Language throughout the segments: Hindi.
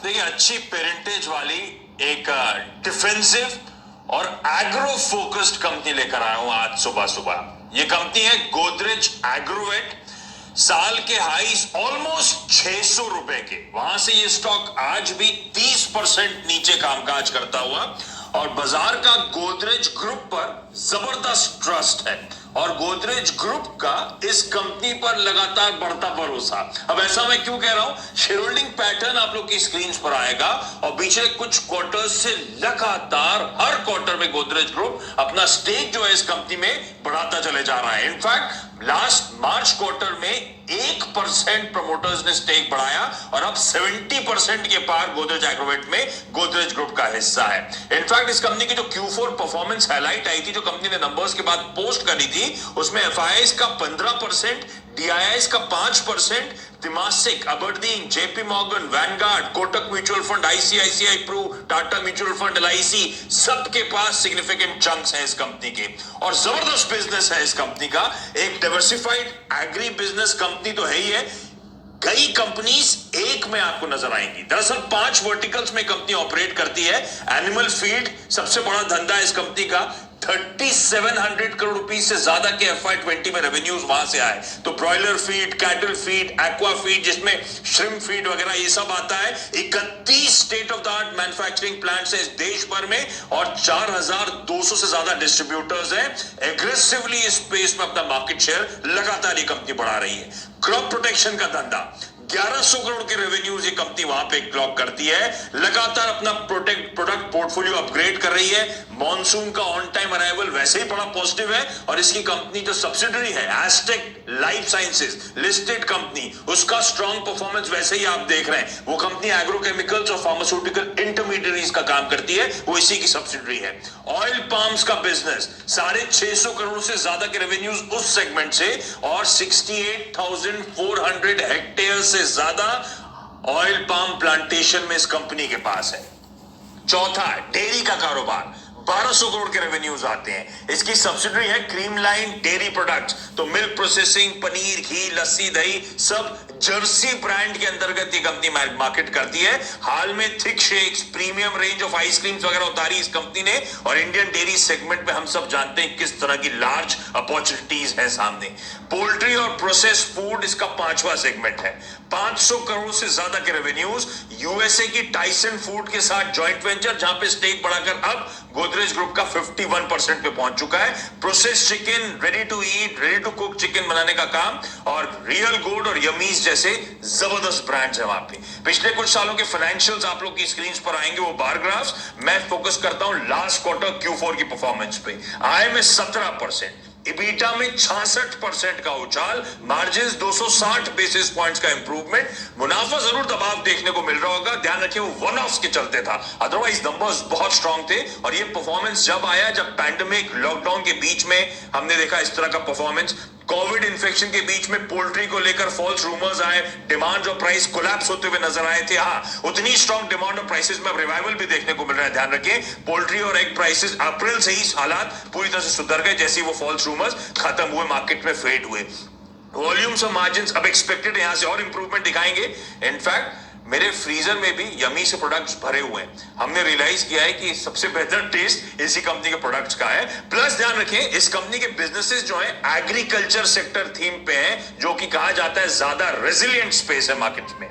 देखिए, अच्छी पेरेंटेज वाली एक डिफेंसिव और एग्रो फोकस्ड कंपनी लेकर आया हूं आज सुबह सुबह। ये कंपनी है गोदरेज एग्रोवेट। साल के हाईस ऑलमोस्ट 600 रुपए के, वहां से ये स्टॉक आज भी 30% नीचे कामकाज करता हुआ, और बाजार का गोदरेज ग्रुप पर जबरदस्त ट्रस्ट है और गोदरेज ग्रुप का इस कंपनी पर लगातार बढ़ता भरोसा। अब ऐसा मैं क्यों कह रहा हूं, शेयर होल्डिंग पैटर्न आप लोग की स्क्रीन पर आएगा और पिछले कुछ क्वार्टर्स से लगातार हर क्वार्टर में गोदरेज ग्रुप अपना स्टेक जो है इस कंपनी में बढ़ाता चले जा रहा है। इनफैक्ट लास्ट मार्च क्वार्टर में 1% प्रमोटर्स ने स्टेक बढ़ाया और अब 70% के पार गोदरेज एग्रोवेट में गोदरेज ग्रुप का हिस्सा है। इनफैक्ट इस कंपनी की जो Q4 परफॉर्मेंस हाईलाइट आई थी, जो कंपनी ने नंबर्स के बाद पोस्ट करी थी, उसमें एफआईआईस का 15%, डीआईआईस का 5%, तिमासिक, Aberdeen, JP Morgan, Vanguard, Kotak mutual fund, ICICI pru, Tata mutual fund, LIC, सबके पास सिग्निफिकेंट चंक्स हैं इस कंपनी के और जबरदस्त बिजनेस है इस कंपनी का। एक डाइवर्सिफाइड एग्री बिजनेस कंपनी तो है ही है, कई कंपनीज एक में आपको नजर आएंगी। दरअसल 5 वर्टिकल्स में कंपनी ऑपरेट करती है। एनिमल फीड सबसे बड़ा धंधा है इस कंपनी का, 3700 करोड़ रुपए से ज्यादा के FY20 में रेवेन्यूज वहां से आए। तो broiler feed, cattle feed, aqua feed, जिसमें श्रिम्प फीड वगैरह ये सब आता है। 31 state of the art manufacturing plants है इस देश भर में और 4200 से ज्यादा डिस्ट्रीब्यूटर्स हैं। एग्रेसिवली इस स्पेस में अपना मार्केट शेयर लगातार ये कंपनी बढ़ा रही है। क्रॉप प्रोटेक्शन का धंधा, 1100 करोड़ के रेवेन्यूज ये कंपनी वहां पे क्लॉक करती है। लगातार अपना प्रोडक्ट पोर्टफोलियो अपग्रेड कर रही है। मॉनसून का ऑन टाइम अराइवल वैसे ही बड़ा पॉजिटिव है और इसकी कंपनी जो सब्सिडरी है asterisk life sciences listed company, उसका स्ट्रॉन्ग परफॉर्मेंस वैसे ही आप देख रहे हैं। वो कंपनी एग्रोकेमिकल्स और फार्मास्यूटिकल इंटरमीडियरीज का काम करती है, वो इसी की सब्सिडरी है। ऑयल पाम्स का बिजनेस, 650 करोड़ से ज्यादा के रेवेन्यूज उस सेगमेंट से और 68,400 हेक्टेयर से ज्यादा ऑयल पाम प्लांटेशन में इस कंपनी के पास है। चौथा, डेयरी का कारोबार, 1200 करोड़ के रेवेन्यूज आते हैं। इसकी सब्सिडरी है क्रीमलाइन डेयरी प्रोडक्ट्स, तो मिल्क प्रोसेसिंग, पनीर, घी, लस्सी, दही सब जर्सी ब्रांड के अंतर्गत ये कंपनी मार्केट करती है। हाल में thick shakes, premium range of ice creams वगैरह उतारी इस कंपनी ने और इंडियन डेयरी सेगमेंट में हम सब जानते हैं किस तरह की लार्ज अपॉर्चुनिटीज है सामने। पोल्ट्री और प्रोसेस फूड इसका 5वां सेगमेंट है। 500 करोड़ से ज्यादा के रेवेन्यूज। यूएसए की टाइसन फूड के साथ जॉइंट वेंचर, जहां पे स्टेक बढ़ाकर अब गोदरेज ग्रुप का 51% पे पहुंच चुका है। Process chicken, ready to eat, ready to cook chicken बनाने का काम और रियल गुड और यमीज जैसे जबरदस्त ब्रांड्स हैं वहां पे। पिछले कुछ सालों के फाइनेंशियल्स आप लोग की स्क्रीन पर आएंगे, वो बार ग्राफ्स। मैं फोकस करता हूं लास्ट क्वार्टर Q4 की परफॉर्मेंस पे। आय में 17%, इबीटा में 66% का उछाल, मार्जिन 260 बेसिस पॉइंट्स का इंप्रूवमेंट। मुनाफा जरूर दबाव देखने को मिल रहा होगा, ध्यान रखिए वो वन ऑफ्स के चलते था, अदरवाइज नंबर्स बहुत स्ट्रांग थे। और ये परफॉर्मेंस जब आया, जब पैंडेमिक लॉकडाउन के बीच में हमने देखा इस तरह का परफॉर्मेंस। कोविड इन्फेक्शन के बीच में पोल्ट्री को लेकर फॉल्स रूमर्स आए, डिमांड और प्राइस कोलैप्स होते हुए नजर आए थे। हाँ, उतनी स्ट्रांग डिमांड और प्राइसेस में अब रिवाइवल भी देखने को मिल रहा है। ध्यान रखिए पोल्ट्री और एग प्राइसेस अप्रैल से ही हालात पूरी तरह से सुधर गए, जैसे वो फॉल्स रूमर्स खत्म हुए, मार्केट में फेड हुए। वॉल्यूम्स और मार्जिन्स अब एक्सपेक्टेड यहां से और इंप्रूवमेंट दिखाएंगे। इनफैक्ट मेरे फ्रीजर में भी यमी से प्रोडक्ट्स भरे हुए हैं। हमने रियलाइज किया है कि सबसे बेहतर टेस्ट इसी कंपनी के प्रोडक्ट्स का है। प्लस ध्यान रखें इस कंपनी के बिजनेसेस जो हैं एग्रीकल्चर सेक्टर थीम पे हैं, जो कि कहा जाता है ज्यादा रेजिलिएंट स्पेस है मार्केट में।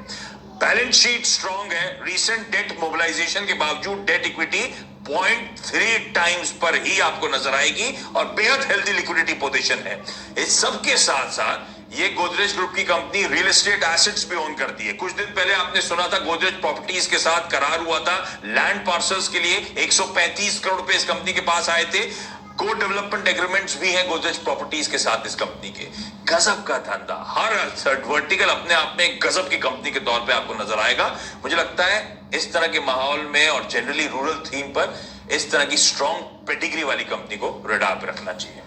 बैलेंस शीट स्ट्रांग है, रीसेंट डेट मोबिलाइजेशन के बावजूद डेट इक्विटी 0.3 टाइम्स पर ही आपको नजर आएगी और बेहद हेल्दी लिक्विडिटी पोजीशन है। इस सब के साथ साथ ये गोदरेज ग्रुप की कंपनी रियल एस्टेट एसेट्स भी ओन करती है। कुछ दिन पहले आपने सुना था गोदरेज प्रॉपर्टीज के साथ करार हुआ था लैंड पार्सल्स के लिए, 135 करोड़ रुपए इस कंपनी के पास आए थे। को डेवलपमेंट एग्रीमेंट्स भी हैं गोदरेज प्रॉपर्टीज के साथ इस कंपनी के। गजब का धंधा, हर वर्टिकल अपने आप में एक गजब की कंपनी के तौर पे आपको नजर आएगा। मुझे लगता है इस तरह के माहौल में और जनरली रूरल थीम पर इस तरह की स्ट्रॉन्ग पेडिग्री वाली कंपनी को रडार पे रखना चाहिए।